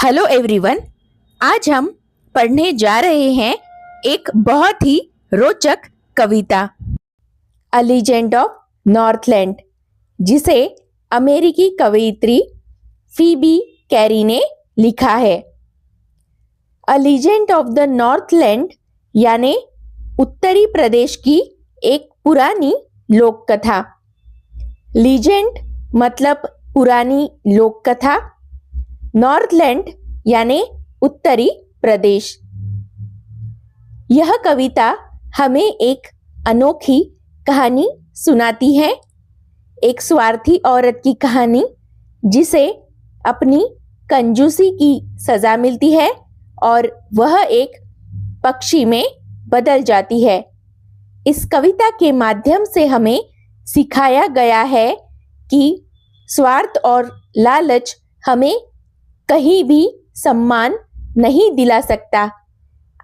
Hello everyone. आज हम पढ़ने जा रहे हैं एक बहुत ही रोचक कविता अ लीजेंड ऑफ नॉर्थलैंड, जिसे अमेरिकी कवयित्री फीबी कैरी ने लिखा है। A legend of the Northland यानी उत्तरी प्रदेश की एक पुरानी लोक कथा। लीजेंड मतलब पुरानी लोक कथा, नॉर्थलैंड यानी उत्तरी प्रदेश। यह कविता हमें एक अनोखी कहानी सुनाती है, एक स्वार्थी औरत की कहानी जिसे अपनी कंजूसी की सजा मिलती है और वह एक पक्षी में बदल जाती है। इस कविता के माध्यम से हमें सिखाया गया है कि स्वार्थ और लालच हमें कहीं भी सम्मान नहीं दिला सकता।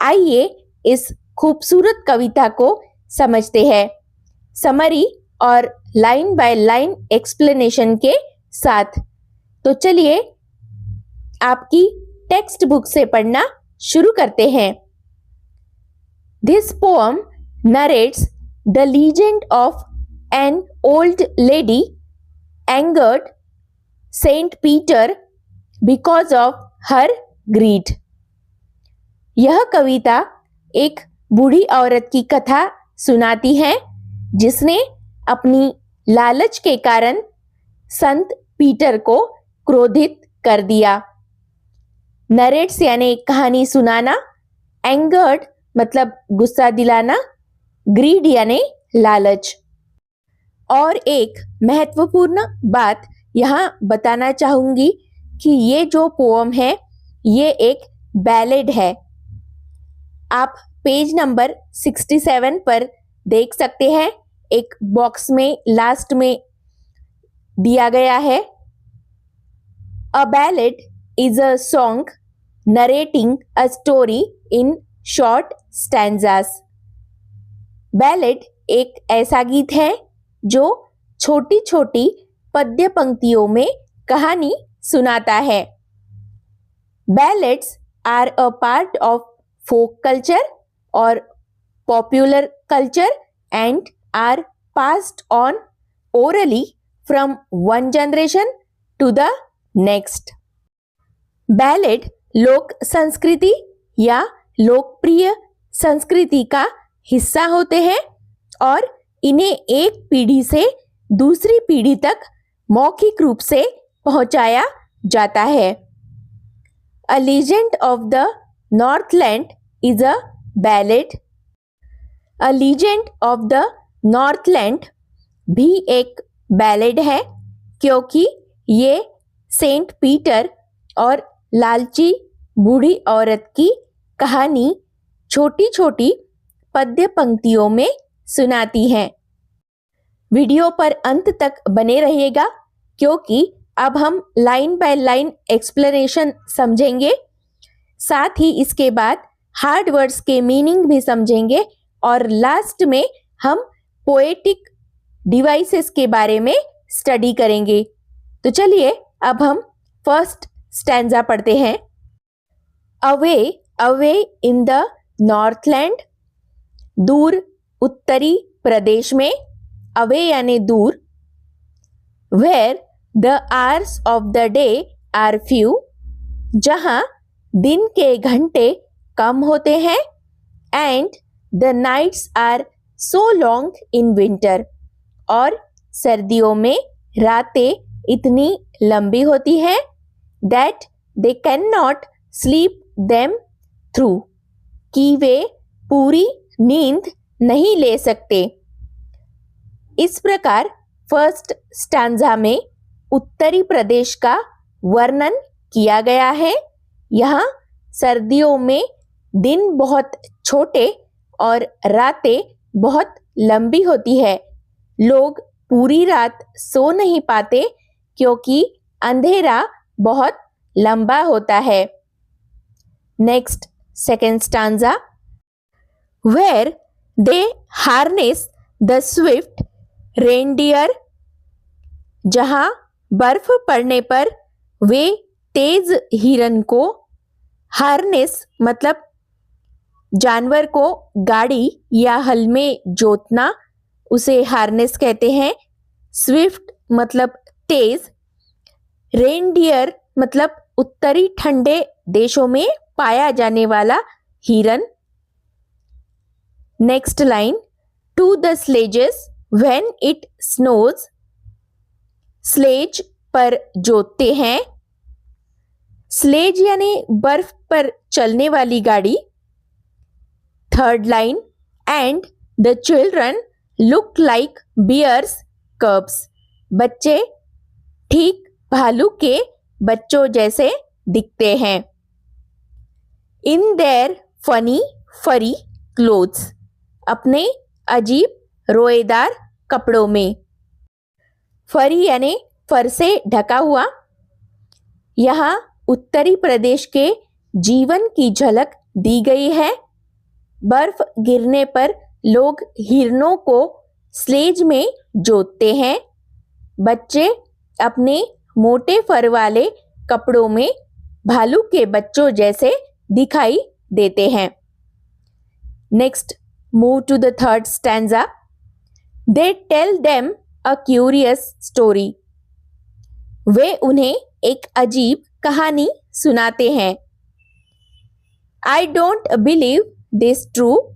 आइए इस खूबसूरत कविता को समझते हैं, समरी और लाइन बाय लाइन एक्सप्लेनेशन के साथ। तो चलिए आपकी टेक्स्ट बुक से पढ़ना शुरू करते हैं। This poem narrates the legend of an old lady angered Saint Peter because of her greed। यह कविता एक बूढ़ी औरत की कथा सुनाती है जिसने अपनी लालच के कारण संत पीटर को क्रोधित कर दिया। नरेट्स यानी कहानी सुनाना, एंगर्ड मतलब गुस्सा दिलाना, ग्रीड यानी लालच। और एक महत्वपूर्ण बात यहाँ बताना चाहूंगी कि ये जो पोएम है ये एक बैलेड है। आप पेज नंबर 67 पर देख सकते हैं, एक बॉक्स में लास्ट में दिया गया है। A ballad is a song narrating a story in short stanzas. Ballad एक ऐसा गीत है जो छोटी छोटी पद्य पंक्तियों में कहानी सुनाता है। Ballads are a part of folk culture और popular culture and are passed on orally from one generation to the next. Ballad लोक संस्कृति या लोकप्रिय संस्कृति का हिस्सा होते हैं और इन्हें एक पीढ़ी से दूसरी पीढ़ी तक मौखिक रूप से पहुंचाया जाता है। A legend of the Northland is a ballad. A legend of the Northland भी एक बैलेड है क्योंकि ये सेंट पीटर और लालची बूढ़ी औरत की कहानी छोटी छोटी पद्य पंक्तियों में सुनाती है। वीडियो पर अंत तक बने रहिएगा क्योंकि अब हम लाइन बाय लाइन एक्सप्लेनेशन समझेंगे, साथ ही इसके बाद हार्ड वर्ड्स के मीनिंग भी समझेंगे और लास्ट में हम पोएटिक डिवाइसेस के बारे में स्टडी करेंगे। तो चलिए अब हम फर्स्ट स्टैंजा पढ़ते हैं। Away away in the northland, दूर उत्तरी प्रदेश में, अवे यानी दूर। Where the hours of the day are few, जहां दिन के घंटे कम होते हैं। And the nights are so long in winter, और सर्दियों में रातें इतनी लंबी होती हैं that they cannot sleep them through, कि वे पूरी नींद नहीं ले सकते। इस प्रकार फर्स्ट स्टैंजा में उत्तरी प्रदेश का वर्णन किया गया है। यहाँ सर्दियों में दिन बहुत छोटे और रातें बहुत लंबी होती है। लोग पूरी रात सो नहीं पाते क्योंकि अंधेरा बहुत लंबा होता है। Next second stanza. Where they harness the swift reindeer, जहां बर्फ पड़ने पर वे तेज हिरन को हार्नेस मतलब जानवर को गाड़ी या हल में जोतना उसे हार्नेस कहते हैं। स्विफ्ट मतलब तेज। रेनडियर मतलब उत्तरी ठंडे देशों में पाया जाने वाला हिरन। Next line, to the sledges when it snows. Sledge पर जोतते हैं। स्लेज यानी बर्फ पर चलने वाली गाड़ी। Third line, and the children look like bears cubs. बच्चे ठीक भालू के बच्चों जैसे दिखते हैं। In their funny furry clothes, अपने अजीब रोएदार कपड़ों में। फरी यानी फर से ढका हुआ। यहाँ उत्तरी प्रदेश के जीवन की झलक दी गई है। बर्फ गिरने पर लोग हिरनों को स्लेज में जोतते हैं। बच्चे अपने मोटे फर वाले कपड़ों में भालू के बच्चों जैसे दिखाई देते हैं। Next, move to the third stanza. They tell them a curious story. वे उन्हें एक अजीब कहानी सुनाते हैं। I don't believe this true.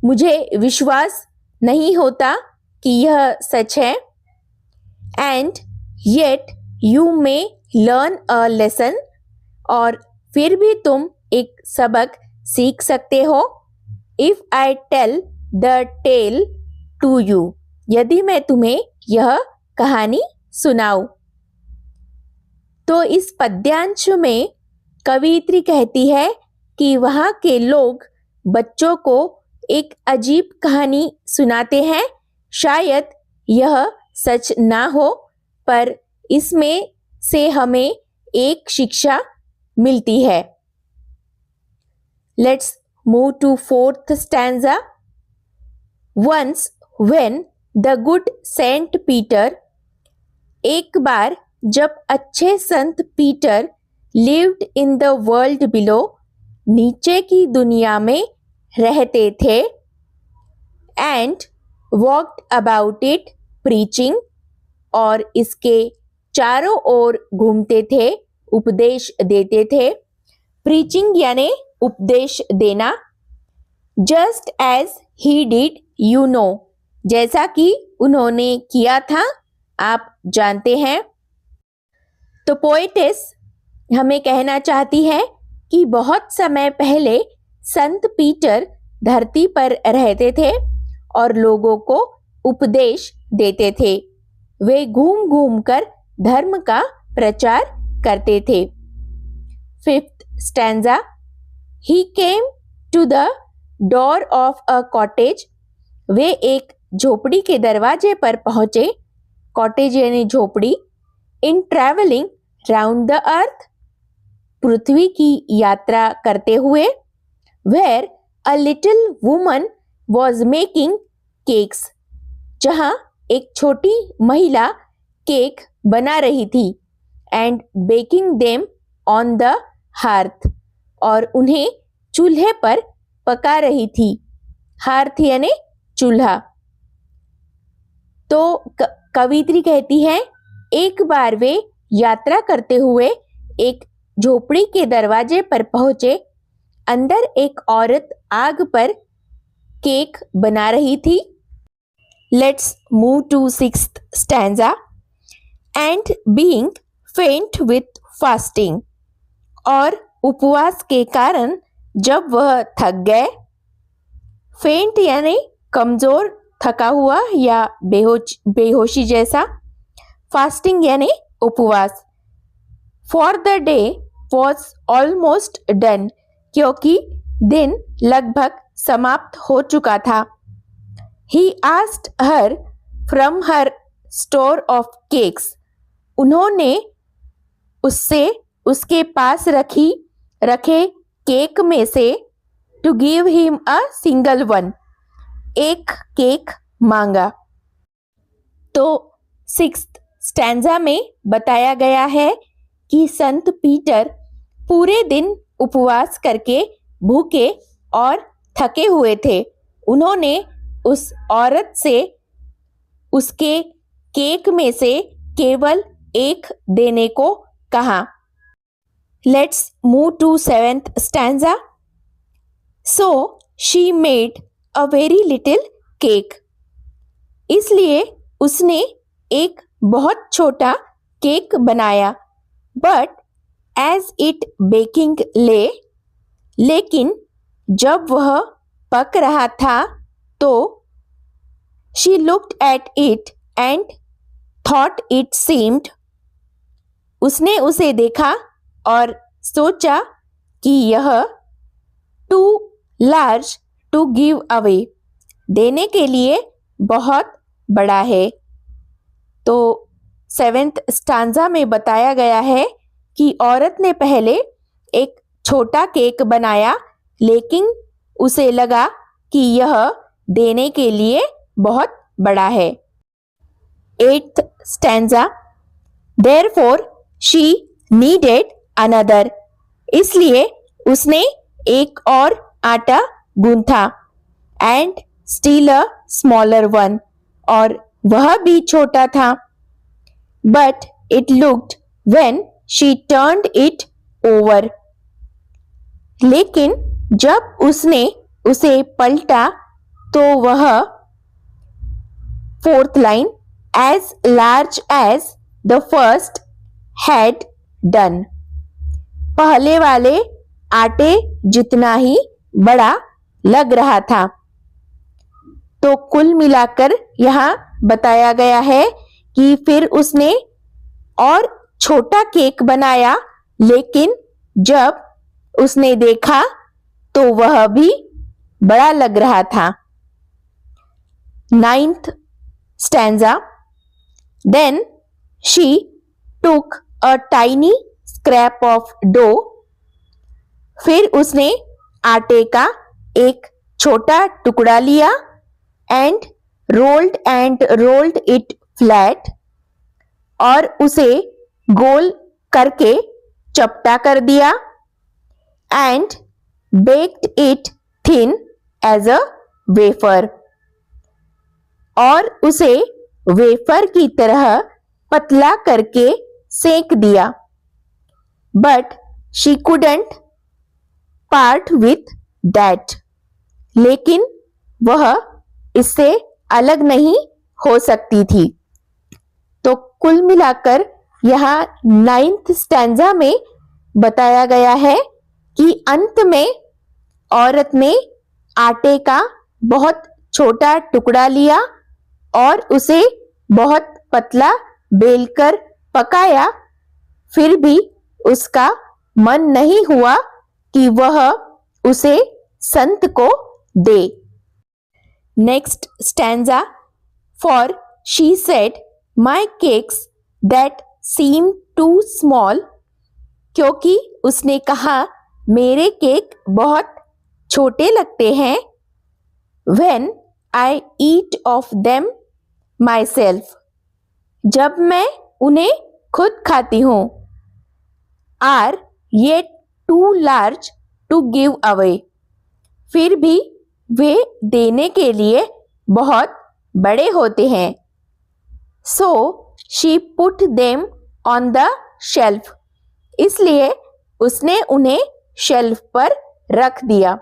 मुझे विश्वास नहीं होता कि यह सच है। And yet you may learn a lesson. और फिर भी तुम एक सबक सीख सकते हो। If I tell the tale to you. यदि मैं तुम्हें यह कहानी सुनाऊं। तो इस पद्यांश में कवियत्री कहती है कि वहाँ के लोग बच्चों को एक अजीब कहानी सुनाते हैं। शायद यह सच ना हो, पर इसमें से हमें एक शिक्षा मिलती है। Let's move to fourth stanza. Once when the good saint Peter. एक बार जब अच्छे संत Peter lived in the world below, नीचे की दुनिया में रहते थे। And walked about it preaching. और इसके चारों ओर घूमते थे, उपदेश देते थे। प्रीचिंग यानी उपदेश देना। Just as he did you know. जैसा कि उन्होंने किया था, आप जानते हैं। तो पोएटेस हमें कहना चाहती है कि बहुत समय पहले संत पीटर धरती पर रहते थे और लोगों को उपदेश देते थे। वे घूम घूम कर धर्म का प्रचार करते थे। Fifth stanza. He came to the door of a cottage. वे एक झोपड़ी के दरवाजे पर पहुंचे। कॉटेज यानी झोपड़ी। In travelling round the earth. पृथ्वी की यात्रा करते हुए। Where a little woman was making cakes. जहां एक छोटी महिला केक बना रही थी। And baking them on the hearth. और उन्हें चूल्हे पर पका रही थी। हार्थ यानी चूल्हा। तो कवित्री कहती है, एक बार वे यात्रा करते हुए एक झोपड़ी के दरवाजे पर पहुंचे। अंदर एक औरत आग पर केक बना रही थी। Let's move to sixth stanza. And being faint with fasting. और उपवास के कारण जब वह थक गए। फेंट यानी कमजोर, थका हुआ या बेहोशी जैसा। फास्टिंग यानी उपवास। For the day was almost done. क्योंकि दिन लगभग समाप्त हो चुका था। He asked her from her store of cakes. उन्होंने उससे उसके पास रखे केक में से to give him a single one. एक केक मांगा। तो सिक्स्थ स्टैंजा में बताया गया है कि संत पीटर पूरे दिन उपवास करके भूखे और थके हुए थे, उन्होंने उस औरत से उसके केक में से केवल एक देने को कहा। Let's move to 7th stanza. So she made a very little cake. इसलिए उसने एक बहुत छोटा केक बनाया। But as it baking lay, लेकिन जब वह पक रहा था तो she looked at it and thought it seemed, उसने उसे देखा और सोचा कि यह too large to give away, देने के लिए बहुत बड़ा है। तो 7th स्टांजा में बताया गया है कि औरत ने पहले एक छोटा केक बनाया, लेकिन उसे लगा कि यह देने के लिए बहुत बड़ा है। 8th stanza, therefore she needed another, इसलिए उसने एक और आटा गूंथा, and still a smaller one, और वह भी छोटा था। But it looked when she turned it over, लेकिन जब उसने उसे पलटा तो वह 4th line as large as the first had done, पहले वाले आटे जितना ही बड़ा लग रहा था। तो कुल मिलाकर यहाँ बताया गया है कि फिर उसने और छोटा केक बनाया, लेकिन जब उसने देखा तो वह भी बड़ा लग रहा था। 9th stanza, then she took a tiny scrap of dough, फिर उसने आटे का एक छोटा टुकड़ा लिया, and rolled it flat, और उसे गोल करके चपटा कर दिया, and baked it thin as a wafer, और उसे वेफर की तरह पतला करके सेक दिया। But she couldn't part with that, लेकिन वह इससे अलग नहीं हो सकती थी। तो कुल मिलाकर यहाँ 9th स्टैंजा में बताया गया है कि अंत में औरत ने आटे का बहुत छोटा टुकड़ा लिया और उसे बहुत पतला बेलकर पकाया, फिर भी उसका मन नहीं हुआ कि वह उसे संत को दे। Next stanza, for she said my cakes that seem too small, क्योंकि उसने कहा मेरे केक बहुत छोटे लगते हैं। When I eat of them myself, जब मैं उन्हें खुद खाती हूँ। Are ye too large to give away, फिर भी वे देने के लिए बहुत बड़े होते हैं। So she put them on the shelf, इसलिए उसने उन्हें शेल्फ पर रख दिया।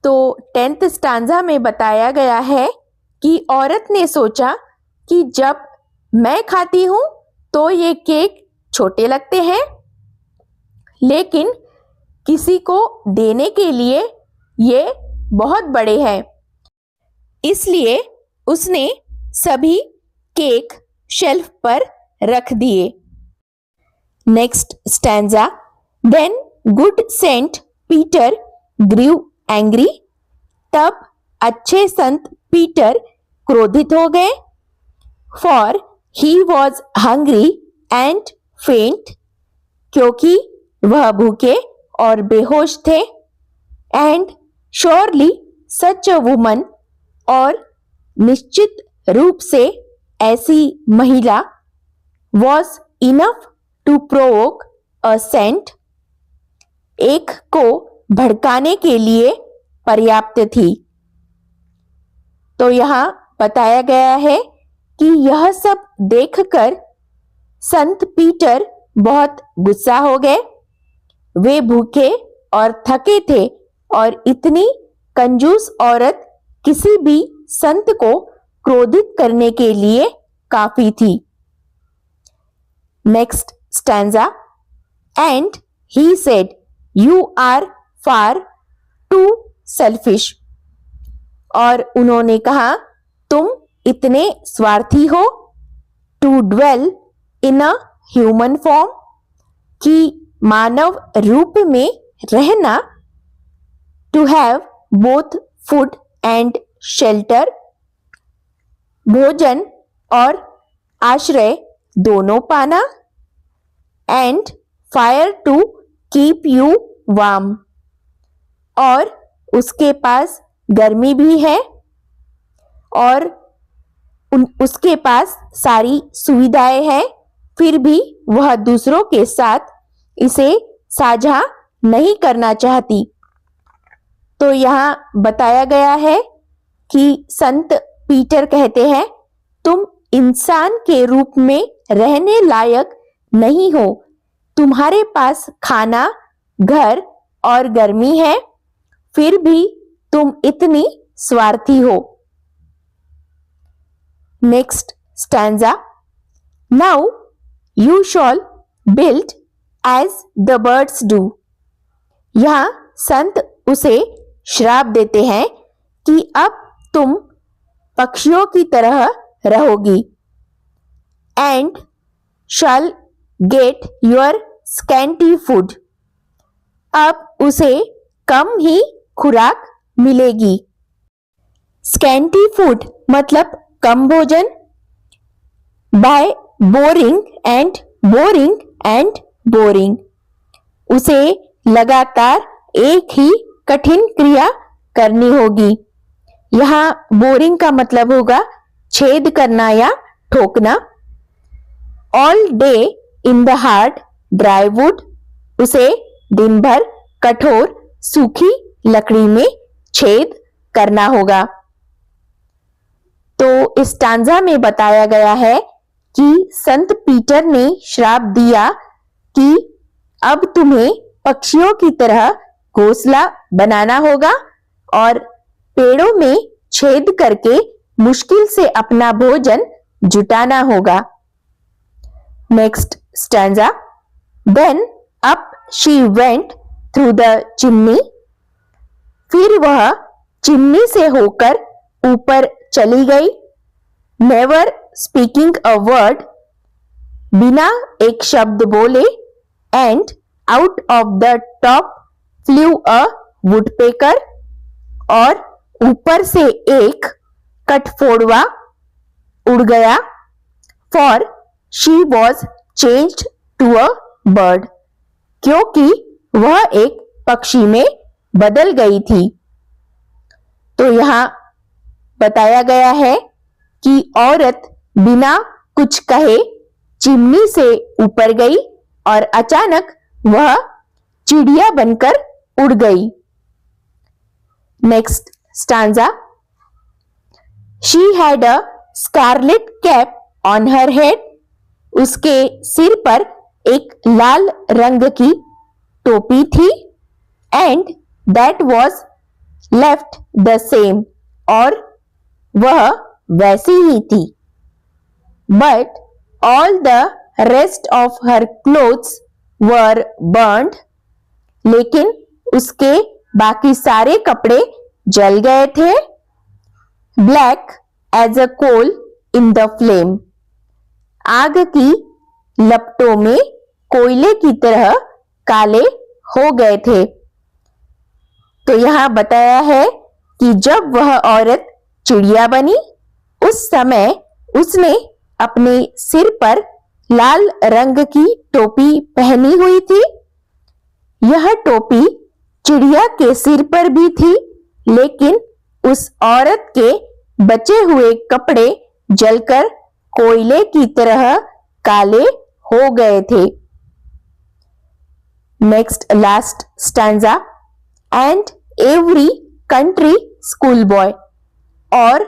तो 10th स्टांजा में बताया गया है कि औरत ने सोचा कि जब मैं खाती हूं तो ये केक छोटे लगते हैं, लेकिन किसी को देने के लिए ये बहुत बड़े हैं, इसलिए उसने सभी केक शेल्फ पर रख दिए। Next stanza, then good saint Peter grew angry, तब अच्छे संत पीटर क्रोधित हो गए। For he was hungry and faint, क्योंकि वह भूखे और बेहोश थे। And surely such a woman, और निश्चित रूप से ऐसी महिला, was enough to provoke a saint, एक को भड़काने के लिए पर्याप्त थी। तो यहाँ बताया गया है कि यह सब देखकर संत पीटर बहुत गुस्सा हो गए। वे भूखे और थके थे और इतनी कंजूस औरत किसी भी संत को क्रोधित करने के लिए काफी थी। Next stanza, and he said you are far too selfish, और उन्होंने कहा तुम इतने स्वार्थी हो, to dwell in a human form, कि मानव रूप में रहना, to have both food and shelter, भोजन और आश्रय दोनों पाना, and fire to keep you warm, और उसके पास गर्मी भी है और उसके पास सारी सुविधाएं हैं, फिर भी वह दूसरों के साथ इसे साझा नहीं करना चाहती। तो यहाँ बताया गया है कि संत पीटर कहते हैं तुम इंसान के रूप में रहने लायक नहीं हो, तुम्हारे पास खाना, घर और गर्मी है, फिर भी तुम इतनी स्वार्थी हो। Next stanza, now you shall build as the birds do, यहाँ संत उसे श्राप देते हैं कि अब तुम पक्षियों की तरह रहोगी, and shawl get your scanty food, अब उसे कम ही खुराक मिलेगी। स्कैंटी फूड मतलब कम भोजन। By boring and boring and boring, उसे लगातार एक ही कठिन क्रिया करनी होगी। यहाँ बोरिंग का मतलब होगा छेद करना या ठोकना। All day in the hard dry wood, उसे दिन भर कठोर सूखी लकड़ी में छेद करना होगा। तो इस स्टांजा में बताया गया है कि संत पीटर ने श्राप दिया कि अब तुम्हें पक्षियों की तरह घोंसला बनाना होगा और पेड़ों में छेद करके मुश्किल से अपना भोजन जुटाना होगा। Next stanza, then up she went through the chimney, फिर वह चिमनी से होकर ऊपर चली गई। नेवर स्पीकिंग अ वर्ड, बिना एक शब्द बोले, and out of the top flew a woodpecker, और ऊपर से एक कठफोड़वा उड़ गया। For she was changed to a bird, क्योंकि वह एक पक्षी में बदल गई थी। तो यहाँ बताया गया है कि औरत बिना कुछ कहे चिमनी से ऊपर गई और अचानक वह चिड़िया बनकर उड़ गई। Next stanza, she had a scarlet cap on her head, उसके सिर पर एक लाल रंग की टोपी थी। And that was left the same, और वह वैसी ही थी। But all the rest of her clothes were burned, लेकिन उसके बाकी सारे कपड़े जल गए थे। Black as a coal in the flame, आग की लपटों में कोयले की तरह काले हो गए थे। तो यहाँ बताया है कि जब वह औरत चिड़िया बनी, उस समय उसने अपने सिर पर लाल रंग की टोपी पहनी हुई थी। यह टोपी चिड़िया के सिर पर भी थी, लेकिन उस औरत के बचे हुए कपड़े जलकर कोयले की तरह काले हो गए थे। Next, last stanza. And every country schoolboy, और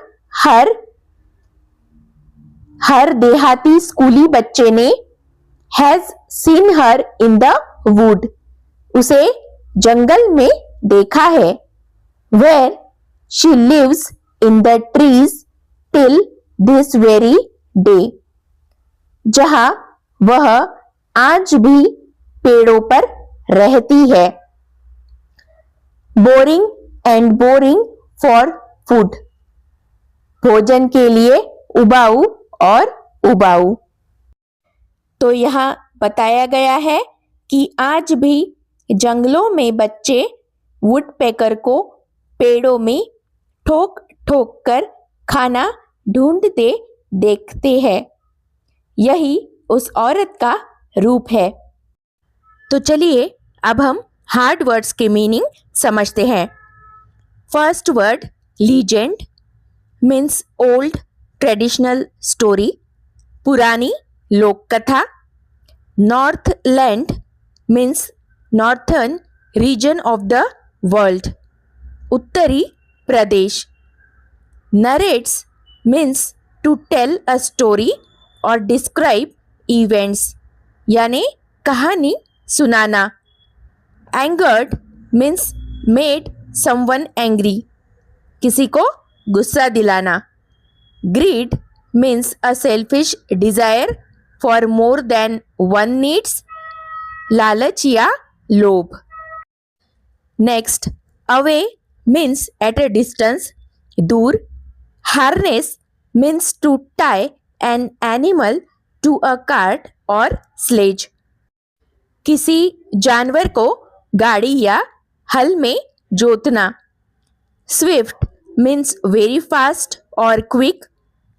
हर देहाती स्कूली बच्चे ने has seen her in the wood, उसे जंगल में देखा है. Where she lives in the trees till this very day, जहां वह आज भी पेड़ों पर रहती है. Boring and boring for food, भोजन के लिए उबाऊ और उबाऊ. तो यहाँ बताया गया है कि आज भी जंगलों में बच्चे वुडपेकर को पेड़ों में ठोक ठोक कर खाना ढूंढते देखते हैं. यही उस औरत का रूप है. तो चलिए अब हम हार्ड वर्ड्स के मीनिंग समझते हैं. First word legend means old traditional story, पुरानी लोक कथा. Northland means northern region of the world, उत्तरी प्रदेश. Narrates means to tell a story और डिस्क्राइब इवेंट्स, यानी कहानी सुनाना. Angered means made someone angry, किसी को गुस्सा दिलाना. Greed means a selfish desire for more than one needs, लालच या लोभ. Next, away means at a distance, दूर. Harness means to tie an animal to a cart और स्लेज, किसी जानवर को गाड़ी या हल में जोतना. स्विफ्ट मीन्स वेरी फास्ट और क्विक,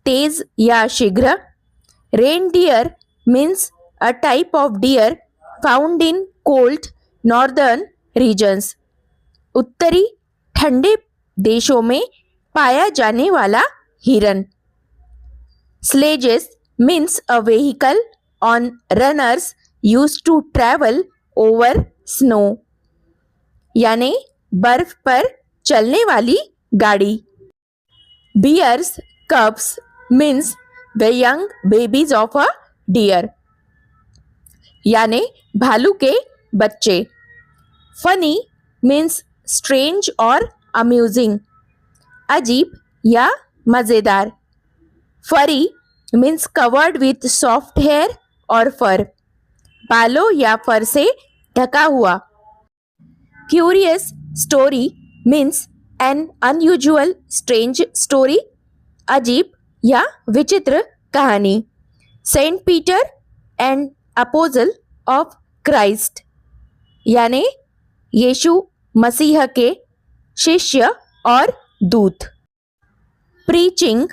तेज या शीघ्र. Reindeer means a type of deer found in cold northern regions, उत्तरी ठंडे देशों में पाया जाने वाला हिरन. Sledges means a vehicle on runners used to travel over snow, यानी बर्फ पर चलने वाली गाड़ी. Bear's cubs means the young babies of a deer, यानी भालू के बच्चे. फनी मीन्स स्ट्रेंज और अम्यूजिंग, अजीब या मज़ेदार. Furry means covered with soft hair और फर, बालों या फर से ढका हुआ. Curious story means an unusual strange story, अजीब या विचित्र कहानी. Saint Peter and apostle of Christ, यानी यीशु मसीह के शिष्य और दूत. Preaching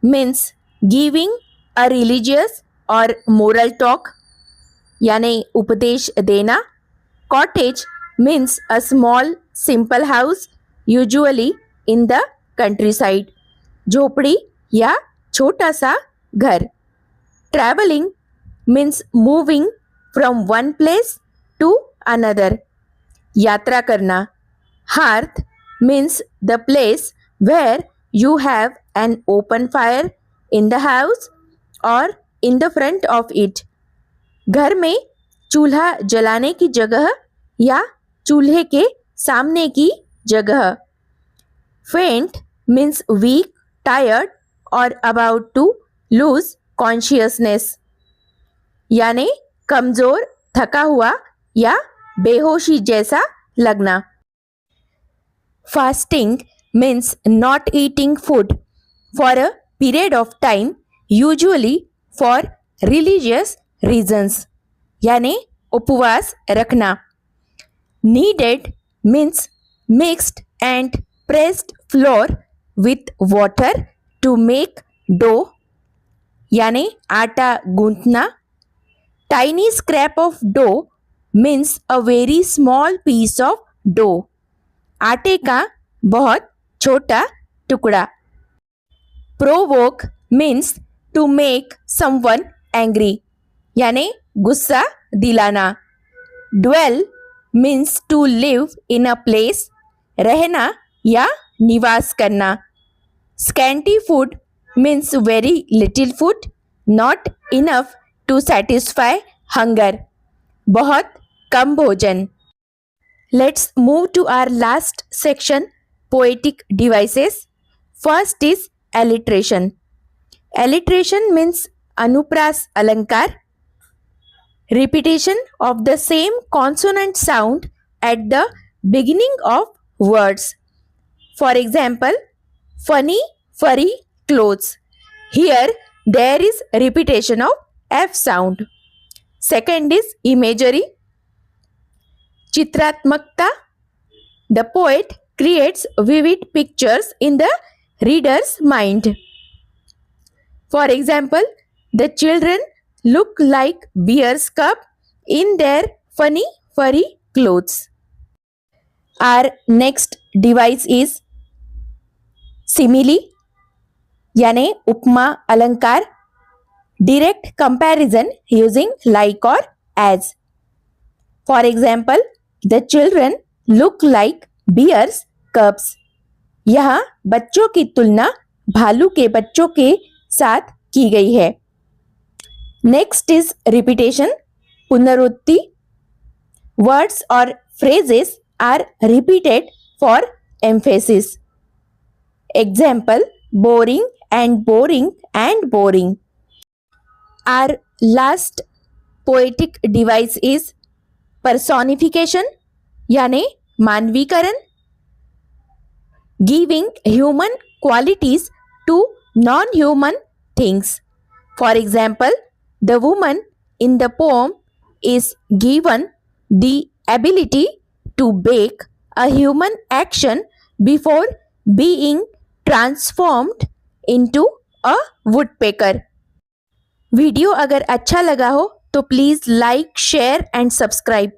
means giving a religious और मोरल टॉक, यानी उपदेश देना. Cottage means a small simple house usually in the countryside, झोपड़ी या छोटा सा घर. Travelling means moving from one place to another, यात्रा करना. Hearth means the place where you have an open fire in the house और in the front of it, घर में चूल्हा जलाने की जगह या चूल्हे के सामने की जगह. फेंट मीन्स वीक, टायर्ड और अबाउट टू लूज कॉन्शियसनेस, यानी कमजोर, थका हुआ या बेहोशी जैसा लगना. Fasting means not eating food for a period of time usually for religious reasons, यानी उपवास रखना. Kneaded means mixed and pressed flour with water to make dough, यानी आटा गूंथना. Tiny scrap of dough means a very small piece of dough, आटे का बहुत छोटा टुकड़ा. Provoke means to make someone angry, यानी गुस्सा दिलाना. Dwell means to live in a place, रहना या निवास करना. Scanty food means very little food, not enough to satisfy hunger. बहुत कम भोजन. Let's move to our last section, poetic devices. First is alliteration. Alliteration means anupras alankar, repetition of the same consonant sound at the beginning of words. For example, funny, furry clothes. Here there is repetition of F sound. Second is imagery. Chitratmakta. The poet creates vivid pictures in the reader's mind. For example, the children look like bear's cub in their funny furry clothes. Our next device is simile यानी उपमा अलंकार, direct comparison using like or as. For example, the children look like bear's cubs. यहाँ बच्चों की तुलना भालू के बच्चों के साथ की गई है. Next is repetition, पुनरुक्ति. Words or phrases are repeated for emphasis. Example, boring and boring and boring. Our last poetic device is personification यानी मानवीकरण, giving human qualities to non-human things. For example, the woman in the poem is given the ability to bake a human action before being transformed into a woodpecker. Video अगर अच्छा लगा हो तो please like, share and subscribe.